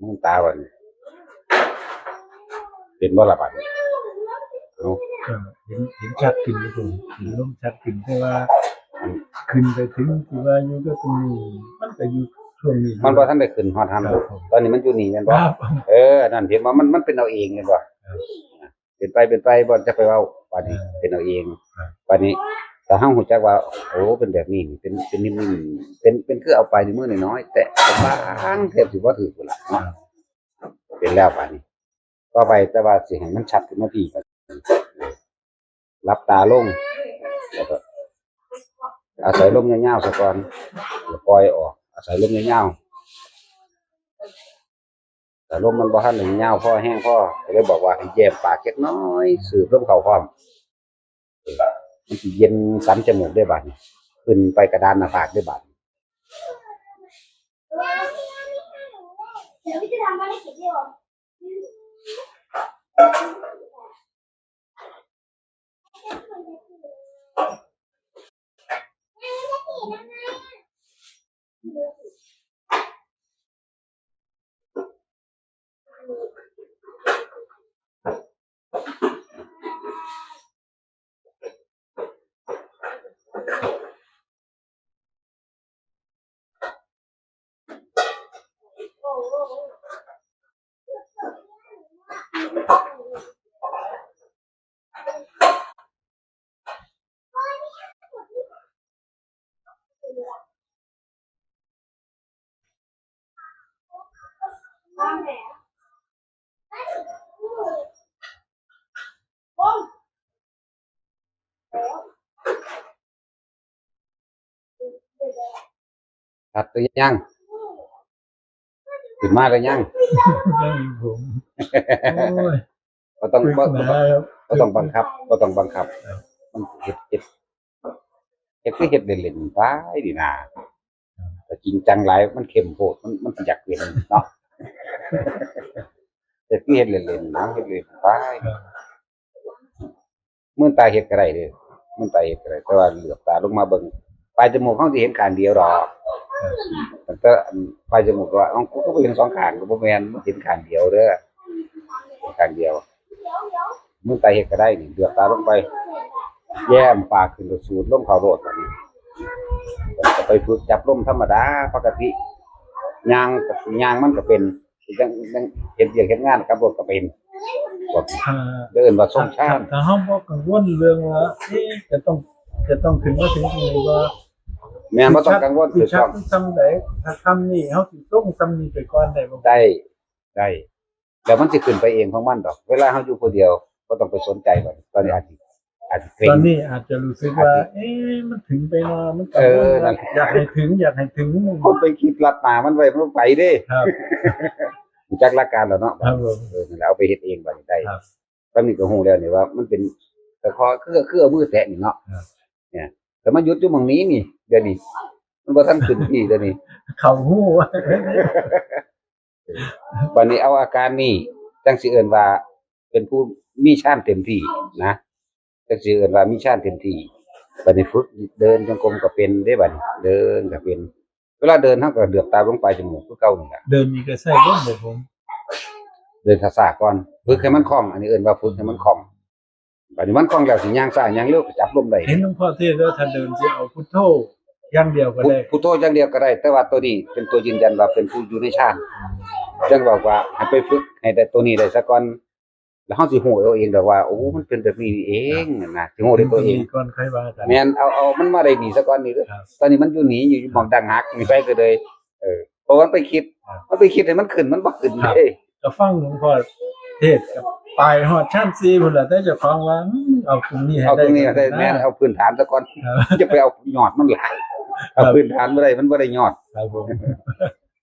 มึงตาวันเป็นบ่ละบาดเอา ก็เห็นชัดขึ้นครับผมเห็นลมชัดขึ้นแต่ว่าขึ้นไปถึงที่ว่าอยู่ก็ตรงนี้มันก็อยู่ช่วงนี้ มันบ่ทันได้ขึ้นฮอดหันตอนนี้มันอยู่นี่แม่นบ่ ครับ นั่นเห็นว่ามันเป็นเอาเองแม่นบ่เป็นไปบ่จะไปเว้าปานนี้เป็นเอาเองปานนี้ถ้าเฮาฮู้จักว่าโอ้เป็นแบบนี้นี่เป็นนิ่มๆเป็นคือเอาไปในมือน้อยๆแต่บางแทบสิบ่ถูกพุ่นล่ะเนาะเป็นแล้วปานนี้ต่อไปแต่ว่าสิให้มันชัดขึ้นมาพี่ก็หลับตาลงแล้วก็อาศัยลมยาวๆซะก่อนแล้วปล่อยออกอาศัยลมยาวๆแต่ลมมันบ่ทันได้ยาวพอแห้งพอก็เลยบอกว่าให้แยบปากเล็กน้อยสูดลมเข้าพร้อมมันสิเย็นสันจมูกได้บัดนี้ขึ้นไปกระดานหน้าผากได้บัดชัดหรือยังขึ้นมาหรือยัง ยังผมโอ้ย บ่ต้อง ฝึก บ่ มา บ่ ครับ บ่ต้องบังคับบ่ต้องบังคับมันเฮ็ดคือเฮ็ดเล่นๆไปดีน่ะแต่จริงจังหลายมันเข้มโพดมันสิอยากเป็นเนาะเฮ็ดคือเฮ็ดเล่นๆนะเฮ็ดเล่นไปมื้อตาเฮ็ดก็ได้เด้อมื้อตาเฮ็ดก็ได้แต่ว่าเหลือบตาลงมาเบิ่งปลายจมูกเฮาสิเห็นข้างเดียวดอกแต่อันปลายจมูกก็ว่าเอ้ากูก็บ่เห็นสองข้างก็บ่แม่นมันเห็นข้างเดียวเด้อข้างเดียวมื้อตาเฮ็ดก็ได้นี่เหลือบตาลงไปแย้มปากขึ้นแล้วสูดลมเข้าโลดบัดนี้ก็ไปฝึกจับลมธรรมดาปกติย่างมันก็เป็นจังเฮ็ดเวียกเฮ็ดงานกับรถก็เป็นบ่ ถ้า เดินว่าทรงชาติ ถ้าเฮาบ่กังวลเรื่องว่าจะต้องถึงว่าถึงตรงนี้ว่า แม่นบ่ต้องกังวล สิ คือ ชั ต้ ด อง ซ้ำใดถ้าทำนี่เฮาสิส่งซ้ำนี่ไปก่อนได้บ่ ได้แล้วมันสิขึ้นไปเองของมันดอก เวลาเฮาอยู่ผู้เดียวบ่ต้องไปสนใจมันตอนนี้อาจสิเกร็ ตอง นนี้อาจจะรู้สึกว่า มันถึงไปเนาะมันกังวล นั่นแหละ อยากให้ถึง คนไปคิดลัดหน้ามันไว้มันไปเด้ ครับ รู้จักหลักการแล้วเนาะ ครับผม นั่นแหละเอาไปเฮ็ดเองบัดนี้ได้ ครับ ตอนนี้ก็ฮู้แล้วนี่ว่ามันเป็นแต่พอคือเอามือแตะนี่เนาะ ครับ เนี่ยแต่มันหยุดอยู่หม้องนี้นี่เดี๋ยวนี้มันบ่ทันขึ้นที่เดี๋ยวนี้ เข้าหู้ว่า บัดนี้เอาอาการนี้จังสิเอิ้นว่าเป็นผู้มีฌานเต็มที่นะจังสิเอิ้นว่ามีฌานเต็มที่บัดนี้ฝึกเดินจงกรมก็เป็นเด้บัดนี้เดินก็เป็นเวลาเดินเฮาก็เหลือบตาลงปลายจมูกคือเก่านี่ล่ะ เดินมีก็ใส่บ่บ่ผม เดินช้าๆก่อนฝึกให้มันคล่องอันนี้เอิ้นว่าฝึกให้มันคล่องบัดนี้มันคล่องแล้วสิย่างซ้ายย่างเร็วก็จับลมได้ เห็นหลวงพ่อเทศน์แล้วถ้าเดินสิเอาพุทโธอย่างเดียวก็ได้ พุทโธอย่างเดียวก็ได้ แต่ว่าตัวนี้เป็นตัวยืนยันว่าเป็นผู้อยู่ในฌานจังบอกว่าให้ไปฝึกให้ได้ตัวนี้ได้ซะก่อนแล้วเฮาสิฮู้เอาเองดอกว่าโอ้มันเป็นแบบนี้นี่เองนั่นน่ะสิฮู้ด้วยตัวเอง ก่อนค่อยว่ากัน แม่นเอามันมาได้ดีซะก่อนนี่เด้อ ครับ ตอนนี้มันอยู่หนีอยู่หม่องดังหักนี่ไปก็เลยเพราะว่ามันไปคิดมันไปคิดให้มันขึ้นมันบ่ขึ้นเด้ ก็ฟังหลวงพ่อเทศน์กับปลายฮอดชั้น4พุ่นล่ะแต่เจ้าของว่าเอาตรงนี้ให้ เอา ได้ ตรงนี้ได้แม่นเอาพื้นฐานซะก่อนจะไปเอายอดมันหลายเอาพื้นฐานบ่ได้มันบ่ได้ยอด ครับผม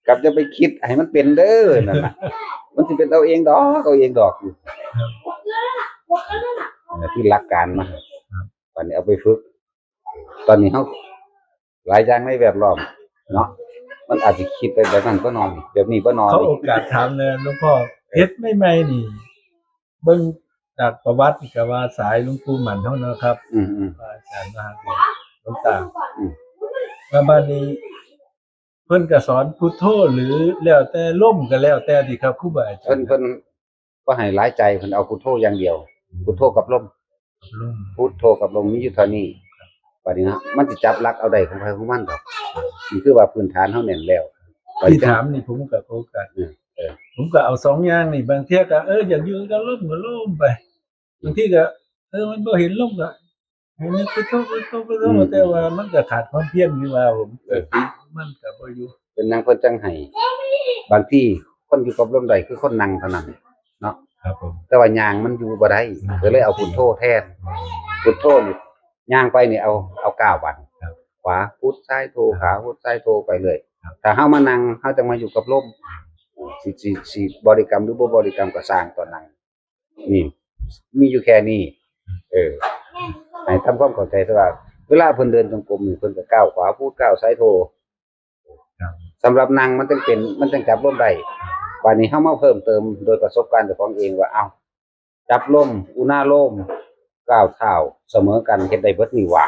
กับจะไปคิดให้มันเป็นเด้อนั่นน่ะมันสิเป็นเอาเองดอกเอาเองดอกอยู่นั่นแหละที่หลักการมาวันนี้เอาไปฝึก ตอนนี้เฮาหลายอย่างในแวดล้อมเนาะมันอาจจะคิดไปแบบนั้นบ่นอนแบบนี้บ่นอน เขาโอกาสถามเลยหลวงพ่อเพชรใหม่ๆนี่เบิ่งจากประวัติก็ว่าสายหลวงปู่หมันเฮาเนาะครับ อืม อาจารย์มหาวิทยาลัยหลวงตา อืม แล้วบัดนี้พ พิ่นก็สอนพุทโธหรือแล้วแต่ล่มก็แล้วแต่ดีครับครูบาอาจารย์ เพิ่นบ่ให้หลายใจเพิ่นเอาพุทโธอย่างเดียวพุทโธกับลม ล่ม พุทโธกับลมมีอยู่เท่านี้บัดนี้ฮะมันสิจับหลักเอาได้ของใครของมันดอกนี่คือว่าพื้นฐานเฮาแน่นแล้วบัด ที่ นี้ ถามนี่ผมก็โอกาส เออ ผมก็เอาสองอย่างนี่บางเที่ยก็อยากอยู่ก็ล่มไปบางทีก็มันบ่เห็นล่มก็ให้นึกพุทโธพุทโธพุทโธแต่ว่ามันก็ขาดความเพียรนี่ว่าผมมันก็บ่อยู่ เป็นนางเพิ่นจังให้บางที่คนอยู่กับลมได้คือคนนั่งเท่านั้นเนาะ ครับผม แต่ว่ายางมันอยู่บ่ได้ก็เลยเอาพุทโธแทนพุทโธนี่ย่างไปนี่เอา9วัน ครับ ขวาพุทซ้ายโทขวาพุทซ้ายโทไปเลย ครับ ถ้าเฮามานั่งเฮาจะมาอยู่กับลมสิบริกรรมหรือบ่บริกรรมก็สร้างตอนนั่งนี่มีอยู่แค่นี้ให้ทำความเข้าใจซะว่าเวลาเพิ่นเดินจงกรมนี่เพิ่นก็ก้าวขวาพุทก้าวซ้ายโท ครับ สำหรับนั่งมันต้องจับลมได้บัดนี้เฮามาเพิ่มเติมโดยประสบการณ์เจ้าของเองว่าจับลมอุณาโลมก้าวเท้าเสมอกันเฮ็ดได้เบิดนี่หว่า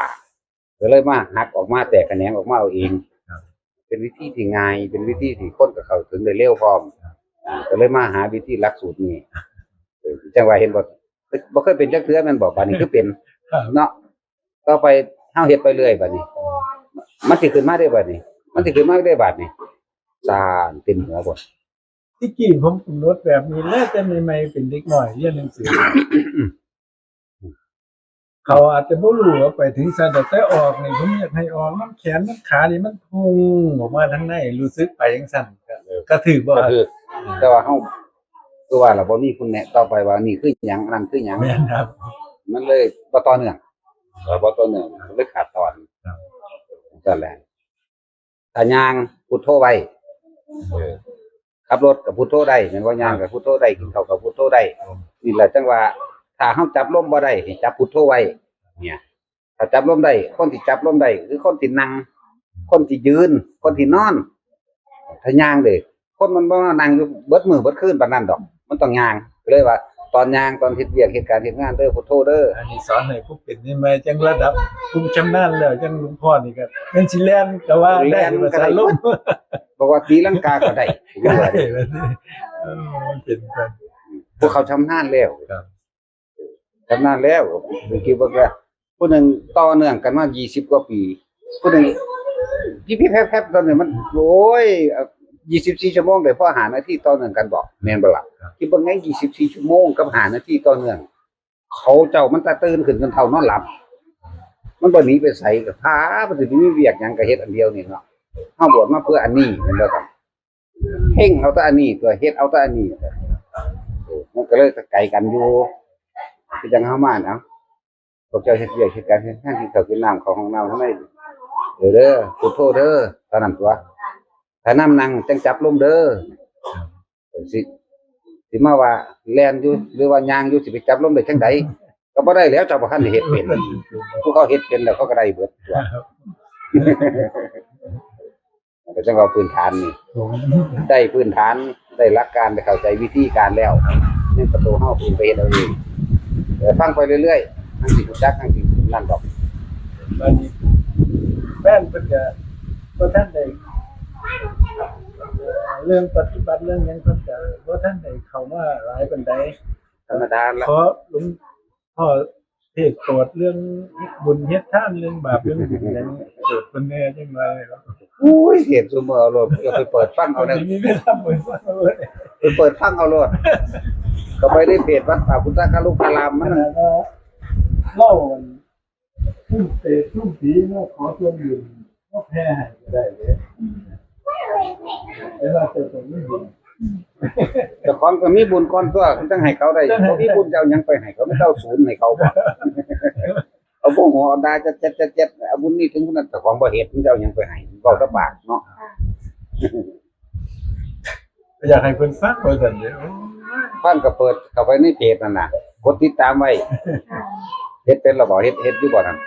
ก็เลยมาหักออกมาแตกแขนงออกมาเอาเอง ครับ เป็นวิธีที่ง่ายเป็นวิธีที่คนก็เข้าถึงได้เร็วพร้อมก็เลยมาหาวิธีหลักสูตรนี้จังว่าเห็นบ่เคยเป็นจักเทื่อแม่นบ่บัดนี้คือเป็น ครับ เนาะต่อไปเฮาเฮ็ดไปเรื่อยบัดนี้ มันสิขึ้นมาได้บัดนี้ มันสิขึ้นมาได้บัดนี้สานเต็มหัวบ่ ที่กี้ผมกำหนดแบบนี้แล้วแต่ใหม่ๆเป็นเด็กน้อยเรียนหนังสือ เขาอาจจะบ่รู้ว่าไปถึงซั่นแต่ออกนี่ผมอยากให้ออกน้ำแขนน้ำขานี่มันพุ่งออกมาทางในรู้สึกไปจังซั่นก็ถือบ่ ก็คือแต่ว่าเฮาคือว่าล่ะบ่มีคุณแนะต่อไปว่านี่คือหยังอันนั้นคือหยัง แม่นครับ มันเลยบ่ต่อเนื่องบ่ต่อเนื่องมันเลยขาดตอน ครับ นั่นแหละถ้าย่างพุทโธไว้ขับรถกับพุทโธได้แม่นว่าย่างกับพุทโธได้กินข้าวกับพุทโธได้นี่แหละจังว่าถ้าเฮาจับลมบ่ได้ให้จับพุทโธไว้เนี่ยถ้าจับลมได้คนที่จับลมได้คือคนที่นั่งคนที่ยืนคนที่นอนถ้าย่างเด้คนมันบ่นั่งอยู่เบิดมื้อเบิดคืนปานนั้นดอกมันต้องย่างก็เลยว่าตอนย่างตอนเฮ็ดเวียกเฮ็ดการเฮ็ดงานเด้อพุทโธเด้อ อันนี้สอนให้ผู้เป็นนี่มาจังระดับผู้ชำนาญแล้วจังหลวงพ่อนี่ก็เป็นสิแล่นก็ว่าได้ภาษาลม บอกว่าตีลังกาก็ได้ ก็ได้แบบนี้มันเป็นกัน พวกเขาชำนาญแล้ว ครับ ชำนาญแล้วคือคิดว่าผู้หนึงต่อเนื่องกันมา20กว่าปีผู้หนึงพี่แพบๆตอนนี้มันโอ้ย24ชั่วโมงได้พอหานาทีต่อเนื่องกันบ่แม่นบ่ล่ะคิดว่าไง24ชั่วโมงกับหานาทีต่อเนื่องเขาเจ้ามันตาตื่นขึ้นจนเท่านอนหลับมันบ่หนีไปไสก็พามันสิมีเวียกหยังก็เฮ็ดอันเดียวนี่เนาะเฮาบวชมาเพื่ออันนี้แม่นบ่ครับเพ่งเอาแต่อันนี้ตัวเฮ็ดเอาแต่อันนี้มันก็เลยไกลกันอยู่คือจังเฮามาเนาะพวกเจ้าเฮ็ดเวียกเฮ็ดการเฮ็ดงานที่เขากินน้ำเข้าห้องน้ำทำไมเด้อพุทโธเด้อเท่านั้นตัวถ้าน้ำนั่งจังจับลมเด้อสิมาว่าแล่นอยู่หรือว่าย่างอยู่สิไปจับลมได้จังไดก็บ่ได้แล้วเจ้าบ่ทันได้เฮ็ดเป็นผู้เขาเฮ็ดเป็นแล้วเขาก็ได้เบิดตัวแต่จังว่าพื้นฐานนี่ ผม ได้พื้นฐานได้หลักการได้เข้าใจวิธีการแล้วนี่ประตูเฮาเองไปเฮ็ดเอาเองฟังไปเรื่อยๆทั้งสิรู้จักทั้งสินั่นดอก บัดนี้แม่นเพิ่นก็บ่ทันได้เรื่องปฏิบัติเรื่องหยังเพิ่นก็บ่ทันได้เข้ามาหลายปานใด ธรรมดาละ ขอหลวงพ่อเทศโปรดเรื่องบุญเฮ็ดทานเรื่องบาปเรื่องบุญหยังโปรดเพิ่นแน่จังได๋ครับ อุ้ยเห็นซุมื้อเอาโลดก็ไปเปิดฟังเอา เอา ได้ ได้มีเวลาเปิดฟังเอาเลย ไปเปิดฟังเอาโลดก็ไปได้เพจวัดป่าพุทธคารุคาราม มั มัน น เล่าทุ่มเตะทุ่มผีเนาะขอส่วนบุญก็แพ้ให้ก็ได้เด้เวลาเจอตรงนี้บุญ เจ้าของก็มีบุญก่อนตัวจังให้เขาได้บ่มีบุญจะเอาหยังไปให้เขาไม่เท่าศูนย์ให้เขาบ่เอาบ่หัวเอาดาจะเจ็ดเอาบุญนี่ถึงคนนั้นเจ้าของบ่เฮ็ดมันจะเอาหยังไปให้เว้าแตะปากเนาะ อยากให้เพิ่นฟังว่าซั่นเด้อ ฟังก็เปิดเข้าไปในเพจนั่นน่ะกดติดตามไว้เฮ็ดเป็นแล้วบ่เฮ็ดอยู่บ่นั่น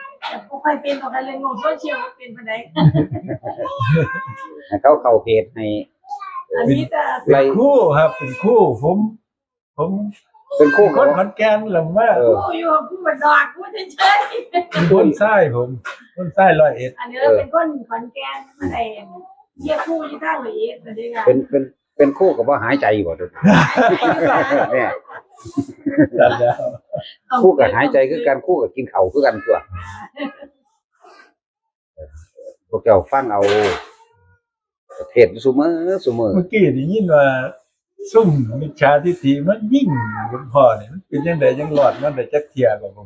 ก็ค่อยเป็นของกันเลยงงโซเชียลเป็นปานใด ให้เขาเข้าเพจให้ อันนี้จะ เป็นคู่ครับเป็นคู่ผม เป็นคู่ ค เขา นขอนแก่นลำว่า ผู้อยู่ผู้บันดอกผู้เฉย คนใต้ผมคนใต้101 ๆอันนี้เราเป็นคนขอนแก่นมาได้ เชียร์คู่ยี่ท่าเลยแต่ได้ไง เป็นคู่กับว่าหายใจบ่เด้อเนี่ย จัดแล้ว คู่กับหายใจคือกันคู่กับกินข้าวคือกันตัวพวกเจ้าฟังเอาเทศซุมื้อ เมื่อกี้ได้ยินว่าซุ่มมิจฉาทิฏฐิมันยิ่งหลวงพ่อเนี่ยมันเป็นจังไดยังรอดมันได้จักเที่ยบ่ผม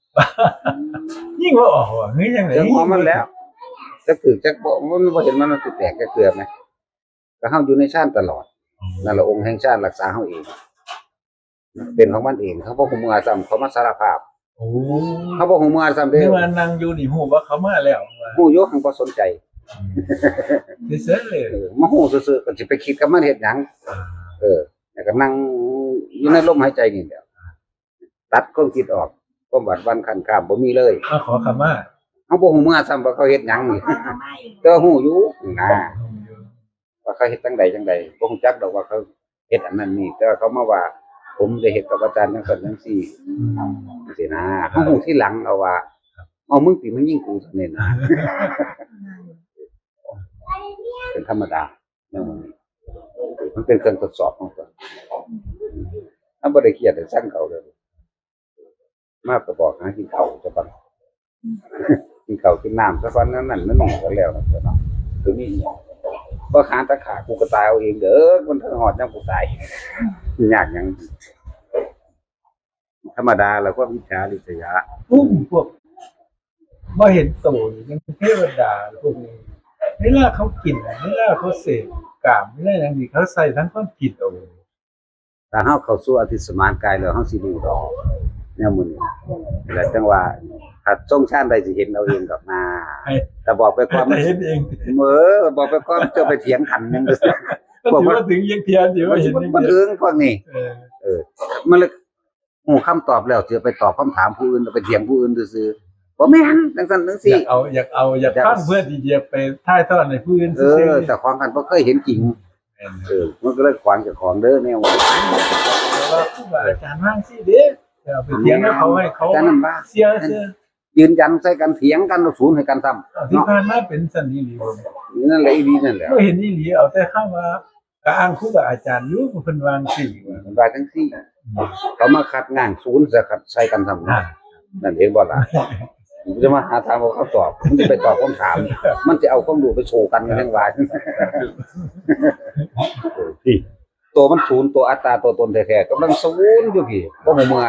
13 ยิ่งว่าอ๋อเฮ้ยจังได๋ จังของมันแล้วจักถึกจักบ่มันบ่เห็นมันสิแตกจักเกลือไหมก็เฮาอยู่ในชาติตลอดนั่นแหละองค์แห่งชาติรักษาเฮาเองเป็นของมันเองเขาบ่ฮู้มือซ้ำเขามาสารภาพ โอ้ เขาบ่ฮู้มือซ้ำเด้ นี่ว่านั่งอยู่นี่ฮู้ว่าเขามาแล้วว่า ฮู้อยู่หังบ่สนใจ เซ่เลย มาฮู้ซื่อๆก็สิไปคิดกับมันเฮ็ดหยังแล้วก็นั่งอยู่ในลมหายใจนี่แหละตัดความคิดออกความบัดวันคันข้ามบ่มีเลย มาขอขมา เฮาบ่ฮู้มือซ้ำว่าเขาเฮ็ดหยังนี่ ไม่ แต่ฮู้อยู่นะว่าเขาเฮ็ดจังใดบ่ฮู้จักดอกว่าเขาเฮ็ดอันนั้นนี่แต่ว่าเขามาว่า ผมได้เฮ็ดกับอาจารย์จังซั่นจังซี่จังซี่นะเฮาฮู้ทีหลังเอาว่าเอามึงสิมายิงกูซั่นนี่นะเป็นธรรมดาแนวนี้มันเป็นเครื่องทดสอบของตัวถ้าบ่ได้เครียดได้สั่งเขาเลยมาก็บอกหากินข้าวซะก่อนกินข้าวกินน้ำซะก่อนนั่นมันหนีกันแล้วนะเนาะคือมีบ่หาตะขากูก็ตายเอาเองเด้อคนทางฮอดยังกูตายยากหยังธรรมดาแล้วก็วิชาลิษยา พวกบ่เห็นโตนี่มันเทวดาพวกนี้เวลาเขากินเวลาเขาเสพกามเวลาอย่างนี้เขาใส่ทั้งความคิดเอา ถ้าเฮาเข้าสู่อธิสมานกายแล้วเฮาสิรู้ดอกแนวมื้อนี้แล้วจังว่าถ้าทรงชาติใดสิเห็นเอาเองดอกนาแต่บอกไปก่อน แต่เห็นเอง บอกไปก่อนจะไปเถียงขันนึง ก็ถือว่าถึงยังเทียนถือว่าเห็นอย่าง มัน เดียว ถึงพวกนี้มันเลยฮู้คำตอบแล้วจะไปตอบคำถามผู้อื่นไปเถียงผู้อื่นซื่อๆบ่แม่นจังซั่นจัง อ ซี่ ยากฟังเพื่อที่จะไปถ่ายทอดในผู้อื่นซื่อๆ แต่ของกันบ่เคยเห็นจริงมันก็เลยขวางเจ้าของเด้อแนวว่า ว่าครูบาอาจารย์ว่างสิเด้ไปเถียงกับเขาให้เขาเสีย ยืนยันใส่กันเถียงกันศูนย์ให้กันซ้ำ ที่ผ่านมาเป็นสันนิลีผม นั่นแหละอีดีนั่นแหละ บ่เห็นอีหลีเอาแต่คำว่ากอ้างครูบาอาจารย์อยู่เพิ่นวางสิว่า มันว่าจังซี่เขามาคัดงานศูนย์จะคัดใส่กันซ้ำนั่นเห็นบ่ล่ะมันจะมาหาทางเอาคำตอบมันจะไปตอบคำถามมันจะเอาความรู้ไปโชว์กันทั้งหลายพี่ตัวมันศูนย์ตัวอัตตาตัวตนแท้ๆกำลังศูนย์อยู่พี่บ่ฮู้เมื่อ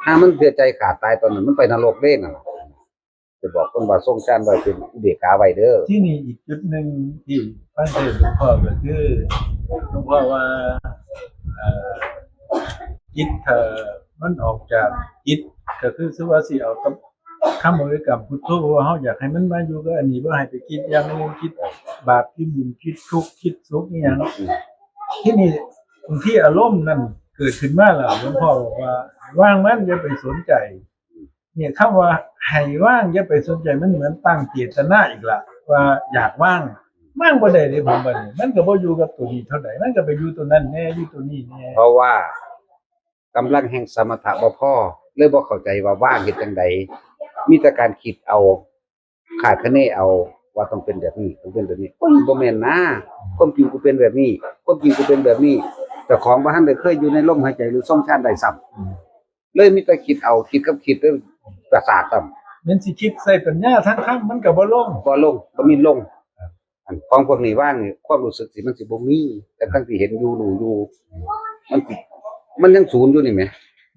ถ้ามันเสียใจขาดตายตอนนั้นมันไปนรกเด้น่ะจะบอกคนว่าทรงชาติไว้เป็นอุเบกขาไว้เด้อ ที่นี่อีกจุดหนึงที่ฟังเทศน์หลวงพ่อก็คือหลวงพ่อว่าจิตมันออกจากจิตก็คือสิว่าสิเอากับคำบริกรรมพุทโธว่าเฮาอยากให้มันมาอยู่กับอันนี้บ่ให้ไปคิดอย่างอื่นคิดบาปคิดบุญคิดทุกข์คิดสุขอีหยังที่นี่บางทีอารมณ์นั้นเกิดขึ้นมาแล้วหลวงพ่อบอกว่าว่างมันอย่าไปสนใจเนี่ยคำว่าให้ว่างอย่าไปสนใจมันเหมือนตั้งเจตนาอีกละว่าอยากว่างบ่ได้เด้ผมว่านี่มันก็บ่อยู่กับตัวนี้เท่าใดมันก็ไปอยู่ตัวนั้นแน่อยู่ตัวนี้แน่ เพราะว่ากำลังแห่งสมถะบ่พอเลยบ่เข้าใจว่าว่างเฮ็ดจังไดมีแต่การคิดเอาคาดคะเนเอาว่าต้องเป็นแบบนี้ต้องเป็นแบบนี้โอ้ยบ่แม่นนะความจริงกูเป็นแบบนี้ความจริงกูเป็นแบบนี้แต่ของบ่ทันได้เคยอยู่ในลมหายใจหรือทรงชาติใดซ้ำเลยมีแต่คิดเอาคิดกับคิดแล้วประสาทซ้ำ มันสิคิดใส่ปัญญาทั้งคำมันก็บ่ลง บ่ลงบ่มีลงอันของพวกนี้ว่างนี่ความรู้สึกสิมันสิบ่มีแต่ทั้งที่เห็นอยู่รู้อยู่มันยังศูนย์อยู่นี่แหม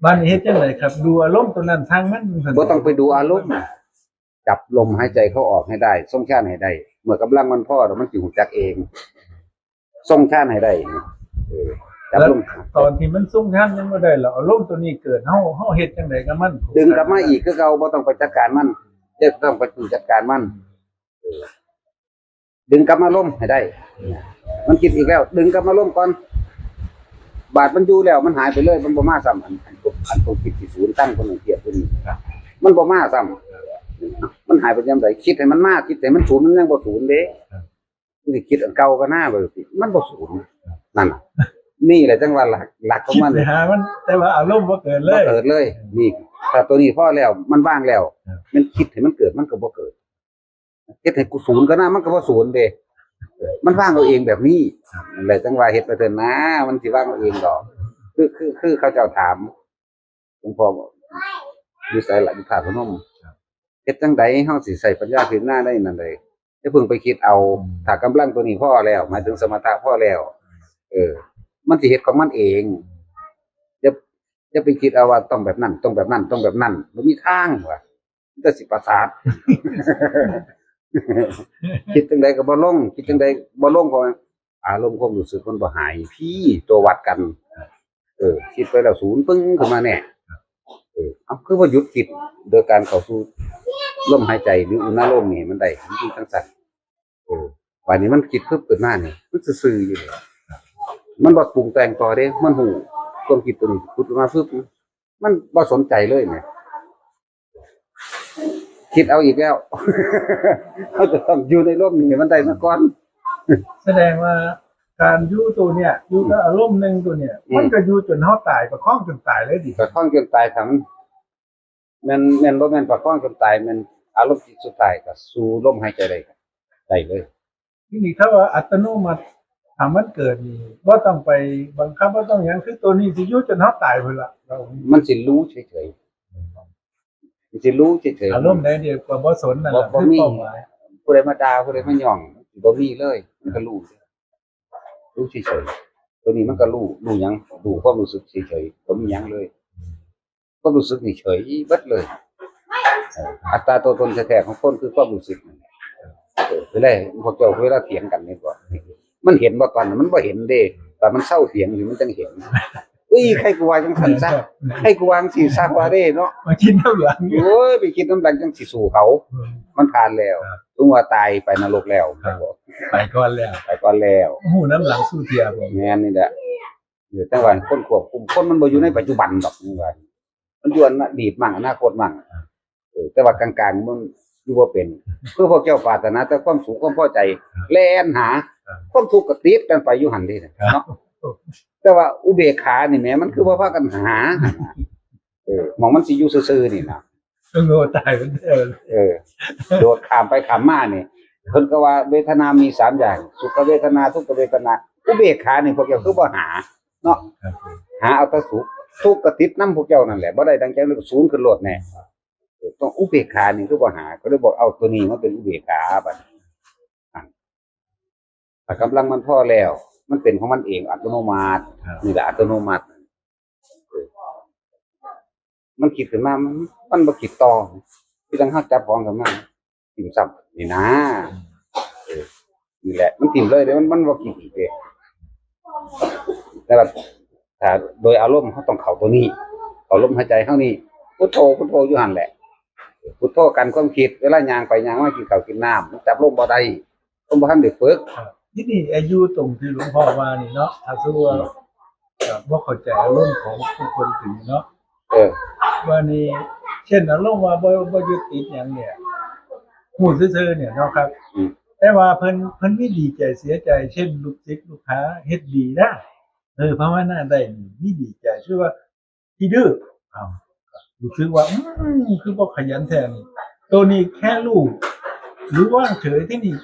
บ้านนี้เฮ็ดจังไดครับดูอารมณ์ตัวนั้นทางมัน บ่ต้องไปดูอารมณ์จับลมหายใจเข้าออกให้ได้ทรงชาติให้ได้เมื่อกำลังมันพอแล้วมันสิรู้จักเองทรงชาติให้ได้จับลม ตอนที่มันสุ่มท่านยังบ่ได้แล้วอารมณ์ตัวนี้เกิดเฮาเฮ็ดจังไดกับมัน ดึงกลับมาอีกคือเก่าบ่ต้องไปจัดการมันจะต้องไปจัดการมันดึงกลับมาลมให้ได้ มันคิดอีกแล้ว ดึงกลับมาลมก่อนบาดมันอยู่แล้วมันหายไปเลยมันบ่มาซ้ำอันตัวคิดที่ศูนย์ตั้งคนเกียดตัวนี้มันบ่มาซ้ำมันหายไปยามใดคิดให้มันมาคิดให้มันศูนย์มันยังบ่ศูนย์เด้สิคิดอันเก่าก็น่าบ่สิมันบ่ศูนย์นั่นน่ะนี่แหละจังว่าหลักของ คิด มัน ไปหามันแต่ว่าอารมณ์บ่เกิดเล บ่ ย เกิดเลยนี่ถ้าตัวนี้พอแล้วมันว่างแล้วมันคิดให้มันเกิดมันก็บ่เกิด เฮ็ดให้กูศูนย์ก็น่ามันก็บ่ศูนย์เด้มันว่างเอาเองแบบนี้นั่นแหละจังว่าเฮ็ดไปเถิดนะมันสิว่างเอาเองดอกคือเขาเจ้าถามหลวงพ่อบอกอยู่ไสล่ะอยู่ธาตุพนมเฮ็ดจังไดเฮาสิใช้ปัญญาพิจารณาได้นั่นเลยอย่าเพิ่งไปคิดเอาถ้ากำลังตัวนี้พอแล้วหมายถึงสมถะพอแล้วมันสิเฮ็ดของมันเองอย่าไปคิดเอาว่าต้องแบบนั้นต้องแบบนั้นต้องแบบนั้นบ่มีทางว่ะมันจะสิประสาท คิดจังใดก็บ่ลงคิดจังใดบ่ลงเพราะอารมณ์ความรู้สึกมันบ่หายพี่ตัววัดกันคิดไปแล้วศูนย์ปึ้งขึ้นมาแน่เอาคือว่าหยุดคิดโดยการเข้าสู่ลมหายใจหรืออุณาโลมนี่มันได้จริงๆจังซั่นวันนี้มันคิดปึ๊บขึ้นมานี่มันซื่อๆอยู่เลยมันบ่ปรุงแต่งต่อเด้มันหูความคิดตัวนี้พุดมาปึ๊บมันบ่สนใจเลยแหมคิดเอาอีกแล้ว เขาจะต้องอยู่ในร่มนี่มันได้มาก่อน แสดงว่าการอยู่ตัวเนี่ยอยู่กับอารมณ์หนึงตัวเนี่ยมันก็อยู่จนเฮาตายประคองจนตายเลยดิ ประคองจนตายทั้งแม่นบ่แม่นประคองจนตายแม่นอารมณ์จิตสุดท้ายก็สู่ลมหายใจได้เลย ทีนี้ถ้าว่าอัตโนมัติถ้ามันเกิดนี่บ่ต้องไปบังคับบ่ต้องหยังคือตัวนี้สิอยู่จนเฮาตายพุ่นล่ะเรา มันสิรู้เฉยๆมันสิรู้เฉยๆ อารมณ์ใดเดียวก็บ่สนนั่นแหละ บ่ คือ มี เป้าหมาย ผู้ใดมาด่าผู้ใดมาหย่องบ่มีเลยมันก็รู้เฉยๆตัวนี้มันก็รู้หยังรู้ความรู้สึกเฉยๆบ่มีหยังเลยความรู้สึกนี่เฉยเบิดเลยอัตราตัวตนแท้ๆของคนคือความรู้สึกนั่นแหละเวลาพวกเจ้าเวลาเถียงกันนี่บ่มันเห็นบ่ตอนนั้นมันบ่เห็นเด้แต่มันเศร้าเถียงอยู่มันจังเห็นใครกูว่าจังซั่นซะใครกูวาจังสิซะว่าเด้เนาะ มากินน้ำหลังอยู่ โอ้ยไปคิดน้ำดังจังสิสู่เขา มันผ่านแล้วตัวว่าตายไปนรกแล้ว ไปก่อนแล้ว ไปก่อนแล้ว หูน้ำหลังสู้เทียบ่ แม่นนี่แหละจังหวะคนควบคุมคนมันบ่อยู่ในปัจจุบันดอกนี่ว่ามันอยู่อดีตมั่งอนาคตมั่งแต่ว่ากลางๆมันอยู่บ่เป็นเพื่อพวกเจ้าปรารถนาแต่ความสุขความพอใจแล่นหาความทุกข์ก็ติดกันไปอยู่หั่นเด้เนาะแต่ว่าอุเบกขานี่แหมมันคือบ่พากันหาหม้องมันสิอยู่ซื่อๆนี่นะ โง่ตายเป็นเด้อ โดดข้ามไปข้ามมานี่เพิ่นก็ว่าเวทนามี3อย่างสุขเวทนาทุกขเวทนาอุเบกขานี่พวกเจ้าคือบ่หาเนาะหาเอาแต่สุขทุกข์ก็ติดนำพวกเจ้านั่นแหละบ่ได้ดังใจเลยก็สูงขึ้นโลดแน่ต้องอุเบกขานี่คือบ่หาก็เลยบอกเอาตัวนี้มาเป็นอุเบกขาบัดถ้ากำลังมันพอแล้วมันเป็นของมันเองอัตโนมัตินี่แหละอัตโนมัติมันคิดขึ้นมามันบ่คิดต่อที่จังเฮาจับของขึ้นมาทิ่มซ้ำนี่นะนี่แหละมันทิ่มเลยเด้มันบ่คิดอีกเด้แต่ว่าถ้าโดยอารมณ์เฮาต้องเข้าตัวนี้เข้าลมหายใจเฮานี่พุทโธพุทโธอยู่หั่นแหละพุทโธกันความคิดเวลาย่างไปย่างมากินข้าวกินน้ำมันจับลมบ่ได้ต้องบ่ทันได้ฝึก ที่นี่อายุตรงที่หลวงพ่อว่านี่เนาะถ้าสมมุติว่าบ่เข้าใจอารมณ์ของผู้คนถึงเนาะว่านี่เช่นอารมณ์ว่าบ่ยึดติดหยังเนี่ยฮู้ซื่อๆเนี่ยเนาะครับแต่ว่าเพิ่นมีดีใจเสียใจเช่นลูกศิษย์ลูกค้าเฮ็ดดีนะภาวนาได้มีดีใจชื่อว่าที่ดื้ออ้าวรู้สึกว่าคือบ่ขยันแท้นี่ตัวนี้แค่รู้หรือว่างเฉยที่นี่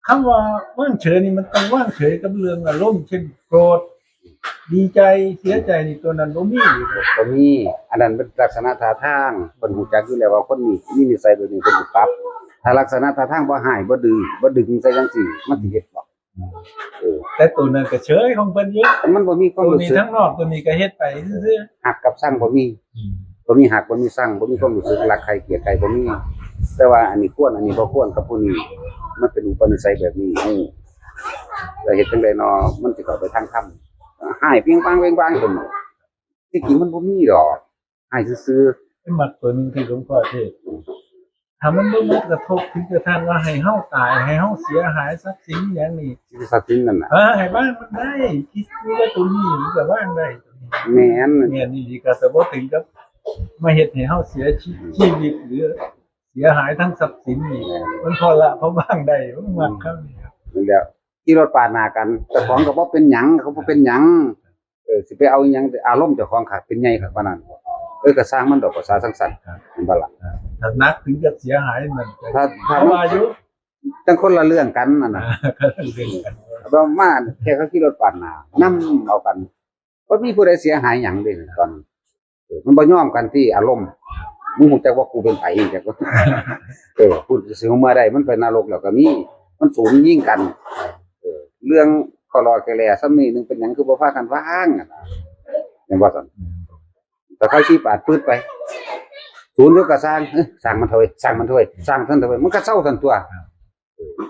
คำว่าว่างเฉยนี่มันต้องว่างเฉยกับเรื่องอารมณ์เช่นโกรธดีใจเสียใจนี่ตัวนั้นบ่มีอยู่ บ่มีอันนั้นเป็นลักษณะท่าทางเพิ่นรู้จักอยู่แล้วว่าคนนี้มีนิสัยแบบนี้เพิ่นสิปรับถ้าลักษณะท่าทางบ่หายบ่ดื้อบ่ดึงใส่จังซี่มันสิเฮ็ดบ่แต่ตัวนั้นก็เฉยของเพิ่นอยู่ มันบ่มีความ ตัว รู้ นี้ สึก ทั้งนอกตัวนี้ก็เฮ็ดไปซื่อ หักกับสั่งบ่มีบ่มีหักบ่มีสั่งบ่มีความรู้สึกรักใครเกลียดใครบ่มีแต่ว่าอันนี้ควรอันนี้บ่ควรกับผู้นี้มันเป็นอุปนิสัยแบบนี้แล้วเฮ็ดจังได๋เนาะมันสิเข้าไปทางธรรมหายเพียงปังเวงปังพุ่นที่จริงมันบ่มีดอกหายซื่อ ๆเป็นมักตัวหนึงที่หลวงพ่อเทศน์ถ้ามันบ่มากระทบถึงกระทั่งว่าให้เฮาตายให้เฮาเสียหายทรัพย์สินอย่างนี้ ๆที่สัตว์จริงนั่นน่ะ ให้บ้างมันได้คิดดูว่าตัวนี้มันก็บ้างได้ตัวนี้ แม่น เนี่ยนี่ดีก็แต่บ่ถึงกับมาเฮ็ดให้เฮาเสียชีวิตหรือเสียหายทั้งทรัพย์สินนี่มันพอละเพราะบ้างได้มันมักครับนี่ครับ นั่นแหละขี่รถปาดหน้ากันเจ้าของก็บ่เป็นหยังเขาบ่เป็นหยังสิไปเอาหยังอารมณ์เจ้าของขาดเป็นใหญ่ครับว่านั้นก็สร้างมันดอกภาษาสังสรรค์เห็นบ่ล่ะ ถ้านักถึงจะเสียหายมัน ถ้า เขาอายุ ตั้งคนละเรื่องกันน่ะนะ ก็เรื่องกัน ประมาณแค่เขาขี่รถปาดหน้านำเอากันบ่มีผู้ใดเสียหายหยังเด้ตอนมันบ่ยอมกันที่อารมณ์มึงฮู้จักว่ากูเป็นไผจักว่าพูดสิเมื่อใดมันไปนรกแล้วก็มีมันสูงยิ่งกันเรื่องคอรอแกแลซ้ำนี้นึงเป็นหยังคือบ่พากันวางอะนะแม่นบ่ซั่นแต่เขาชี้ปาดปืดไปศูนย์ยกก็สร้างสร้างมันเถอะสร้างมันเถอะสร้างซั่นเถอะมันก็เซาซั่นตัว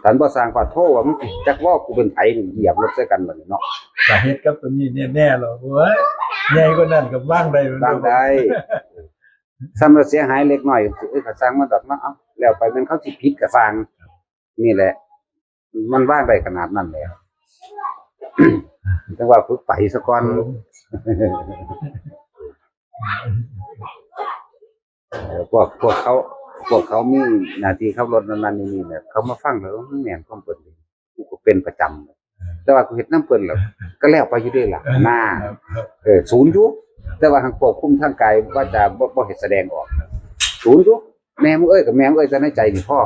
ท่านบ่สร้างปาดโทว่ามันจักว่ากูเป็นไผนี่เหยียบรถใส่กันบัดนี้เนาะ สาเหตุกับตัวนี้แน่ๆหรอกเว้ยใหญ่กว่านั้นกับว่างได้ บางได้ซ้ำเราเสียหายเล็กน้อยก็สร้างมันดอกเนาะแล้วไปมันเขาสิผิดก็สร้างนี่แหละ มันว่างได้ขนาดนั้นแล้วจังว่าฝึกไปซะก่อนพวกเขามีหน้าที่ขับรถนั้นๆนี่เนี่ยเขามาฟังแล้วแม่นความเพิ่นกูก็เป็นประจำแต่ว่ากูเฮ็ดนำเพิ่นแล้วก็แล้วไปอยู่เด้ล่ะหน้าศูนย์อยู่แต่ว่าทางควบคุมทางกายว่าจะบ่เฮ็ดแสดงออกศูนย์อยู่แม่มึงกับแม่มึงจะในใจนี่พ่อ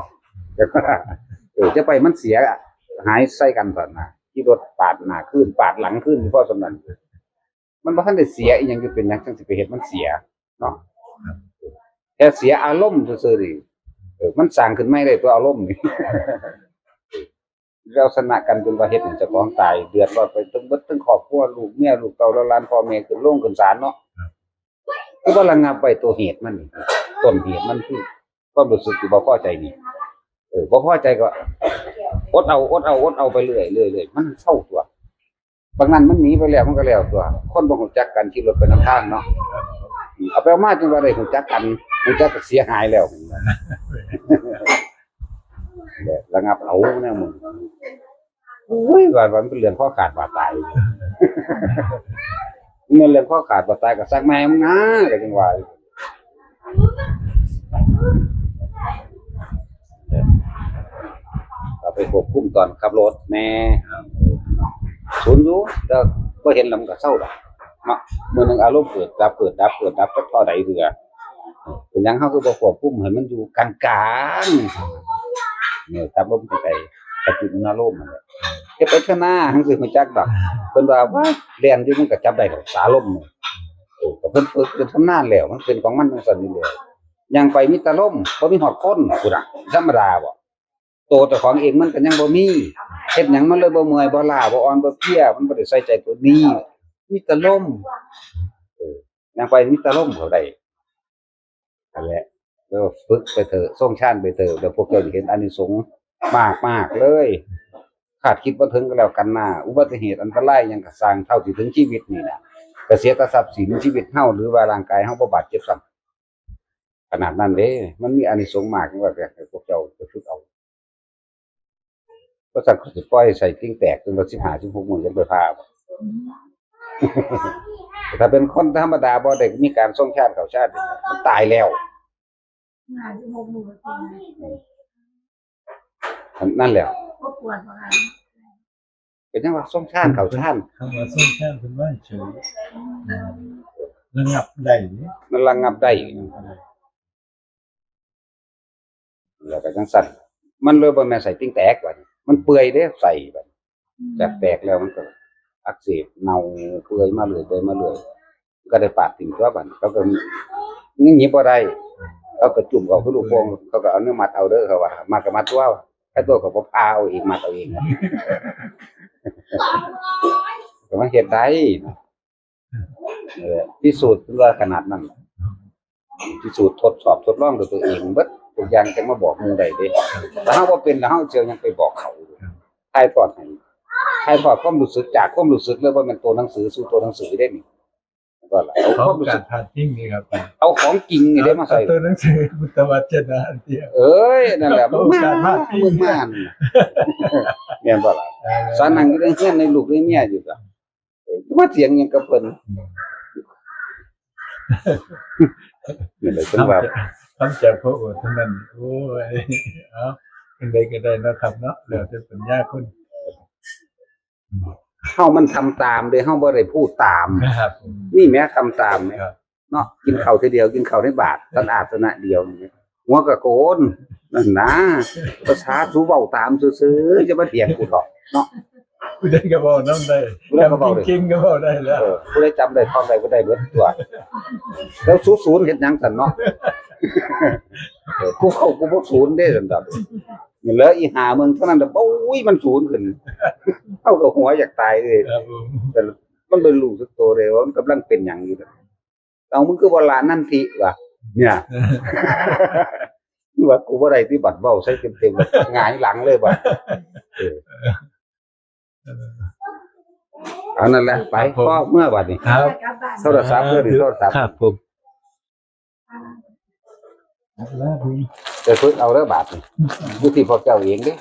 จะไปมันเสียหายใส่กันก่อนนะที่รถปาดหน้าขึ้นปาดหลังขึ้นพ่อสำนั้นมันบ่ทันได้เสียอีหยังจะเป็นหยังจังสิไปเฮ็ดมันเสียเนาะแค่เสียอารมณ์ซื่อๆนี่มันสร้างขึ้นไม่ได้ตัวอารมณ์นี่เราสนะกันจนว่าเฮ็ดให้เจ้าของตายเดือดร้อนไปทั้งเบิดทั้งครอบครัวลูกเมียลูกเต้าหลานพ่อแม่ขึ้นโรงขึ้นศาลเนาะคือบ่ระงับไว้ตัวเหตุมันนี่ต้นเหตุมันคือความรู้สึกที่บ่พอใจนี่บ่พอใจก็อดเอาไปเรื่อยๆมันเศร้าตัวบางนั้นมันหนีไปแล้วมันก็แล้วตัวคนบ่รู้จักกันขี่รถไปนำทางเนาะเอาไปเอามาจนว่าได้รู้จักกันรู้จักก็เสียหายแล้วระงับเอาแน่มึงโอ้ยว่ามันเป็นเรื่องข้อขาดบาดตายมันเรื่องข้อขาดบาดตายก็ซักแม่มึงนะก็จังว่าเอาไปควบคุมตอนขับรถแน่ศูนย์อยู่แต่บ่เห็นแล้วมันก็เศร้าดอกเนาะมื้อนึงอารมณ์เกิดดับจักเท่าใดเถื่อเป็นหยังเฮาคือบ่ควบคุมให้มันอยู่กลางๆเนี่ยครับลมไปกระจุดอารมณ์นั่นแหละเฮ็ดไปเท่าหน้าจังสิรู้จักดอกเพิ่นว่าเรียนอยู่มันก็จับได้ดอกสาลมก็เพิ่นฝึกจนชำนาญแล้วมันเป็นของมันจังซั่นนี่แหละยังไปมีแต่ลมบ่มีฮอดคนพุ่นน่ะธรรมดาบ่โตเจ้าของเองมันก็ยังบ่มีเฮ็ดหยังมันเลยบ่เมื่อยบ่ล้าบ่อ่อนบ่เพลียมันบ่ได้ใส่ใจตัวนี้มีแต่ลมยังไปมีแต่ลมเท่าใดนั่นแหละแล้วฝึกไปเถอะส่งชาญไปเถอะเดี๋ยวพวกเจ้าจะเห็นอานิสงส์มากๆเลยคาดคิดบ่ถึงก็แล้วกันนะอุบัติเหตุอันตรายหยังก็สร้างเท่าที่ถึงชีวิตนี่น่ะก็เสียแต่ทรัพย์สินชีวิตเฮาหรือว่าร่างกายเฮาบ่บาดเจ็บซ้ำขนาดนั้นเด้มันมีอานิสงส์มากจังว่าอยากให้พวกเจ้าไปฝึกเอาบ่ซั่นก็สิปล่อยใส่ติ้งแตกจนว่า15 16มื้อจังไปพาถ้าเป็นคนธรรมดาบ่ได้มีการส่งชาติเข้าชาติมันตายแล้วนั่นแหละ ก็ปวดเหมือนกัน เป็นจังว่าส่งชาติเข้าชาติ คำว่าส่งแค่เป็นว่าเฉยระงับได้นี่ มันระงับได้แล้วก็จังซั่นมันเลยบ่แม่นใส่ติ้งแตกบัดมันเปื่อยเด้ใส่บัดแตกแล้วมันก็อักเสบเน่าเปื่อยมาเรื่อยก็ได้ปาดทิ้งตัวบัดเขาก็งี้หนีบ่ได้เขาก็จุ่มเอาคือลูกโป่งเขาก็เอาเนื้อมัดเอาเด้อเขาว่ามัดก็มัดตัวไอ้ตัวก็บ่พาเอาเองมัดเอาเองก็มาเฮ็ดได้พิสูจน์ว่าขนาดนั้นพิสูจน์ทดสอบทดลองด้วยตัวเองเบิดทุกอย่างจะมาบอกหมู่ได้เด้ถ้าเฮาบ่เป็นแล้วเฮาเจียวยังไปบอกเขาถ่ายทอดความรู้สึกจากความรู้สึกเลยว่ามันตัวหนังสือสู่ตัวหนังสือได้นี่ก็ล่ะเอาความรู้สึก ผ่านทิ้งนี่ครับ เอาของจริงนี่ได้มาใส่ ตัวหนังสือพุทธวจนะอันเดียว เอ้ยนั่นแหละมึงมาแม่นบ่ล่ะสานั่งอยู่ในเฮือนในลูกในเมียอยู่จ้ะมาเถียงหยังกับเพิ่นนี่แหละจังว่า ทำจากพระโอษฐ์เท่านั้นโอ้ยเอาเป็นใดก็ได้นะครับเนาะแล้วแต่ปัญญาคุณ เฮามันทำตามเด้เฮาบ่ได้พูดตาม นะครับ นี่แม้ทำตามแม่เนาะกินข้าวทีเดียวกินข้าวในบาตรท่านอาสนะเดียวนี่ หัวกะโกนนั่นนะภาษาสูเว้าตามซื่อๆจะมาเถียงกูดอกเนาะ ผู้ใดก็บอกน้ำได้ ผู้ใดก็เว้าได้ จำจริงๆก็บอกได้แล้ว ผู้ใดจำได้ท่องได้บ่ได้เบิดตัวแล้วศูนย์เฮ็ดหยังซั่นเนาะกูเข้ากูบ่ศูนย์เด้ซั่นดอกนี่เหลืออีหามึงเท่านั้นน่ะโอ้ยมันศูนย์ขึ้นเฮาก็หัวอยากตายเลย ครับผม แต่มันเป็นรู้สึกตัวเลยว่ามันกำลังเป็นหยังอยู่น่ะเอามึงคือบ่ลานั่นทีว่ะเนี่ย ว่ากูบ่ได้ที่บัตรเว้าใส่เต็มๆแบบหงายหลังเลยบ่เอานั่นแหละไปพ่อเมื่อบัดนี้ ครับ กลับบ้าน โทรศัพท์เด้อดิโทรศัพท์ ครับผมแล้วผม จะฝึกเอาเด้อบาดนี่อยู่ที่พ่อเจ้าเองเด้